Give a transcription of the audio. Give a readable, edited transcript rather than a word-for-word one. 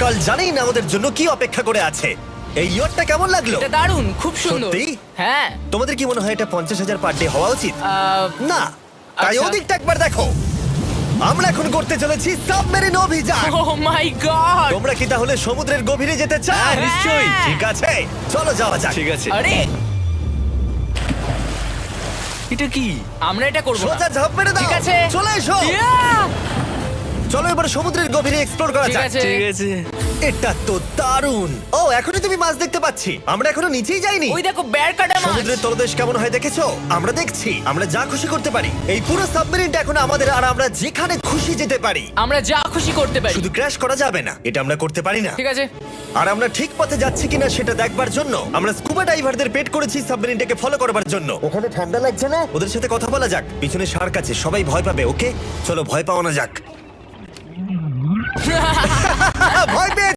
কাল জানেই না ওদের জন্য কি অপেক্ষা করে আছে। এই ইয়ারটা কেমন লাগলো? এটা দারুণ, খুব সুন্দর। সত্যি? হ্যাঁ। তোমাদের কি মনে হয় এটা 50,000 পার ডে হওয়া উচিত? না, তাই আচ্ছা। ওদিকটা একবার দেখো। আমরা এখন করতে চলেছি সাবমেরিন অভিযান। ও মাই গড! তোমরা কি তাহলে সমুদ্রের গভীরে যেতে চাও? হ্যাঁ, নিশ্চয়ই। ঠিক আছে, চলো যাওয়া যাক। ঠিক আছে। আরে এটা কি? আমরা এটা করব না। সোজা ঝাঁপ মেরে দাও। ঠিক আছে। চলে এসো। Yeah! চলো এবার সমুদ্রের গভীরে এক্সপ্লোর করা ঠিক যাক। আছে। ঠিক আছে। এটা তো দারুণ। ও, এখনই তুমি মাছ দেখতে পাচ্ছি। আমরা এখনো নিচেই যাইনি। ওই দেখো বের কাটা মাছ। সমুদ্রের তলদেশ কেমন হয় দেখেছো? আমরা দেখছি, আমরা যা খুশি করতে পারি। এই পুরো সাবমেরিনটা এখন আমাদের, আর আমরা যেখানে খুশি যেতে পারি। আমরা যা খুশি করতে পারি। শুধু ক্র্যাশ করা যাবে না, এটা আমরা করতে পারি না। ঠিক আছে। আর আমরা ঠিক পথে যাচ্ছি কিনা সেটা দেখবার জন্য আমরা স্কুবা ডাইভারদের পেড করেছি সাবমেরিনটাকে ফলো করবার জন্য। ওখানে ঠান্ডা লাগছে না? ওদের সাথে কথা বলা যাক। পিছনে শার্ক আছে, সবাই ভয় পাবে। ওকে, চলো ভয় পাওয়া না যাক।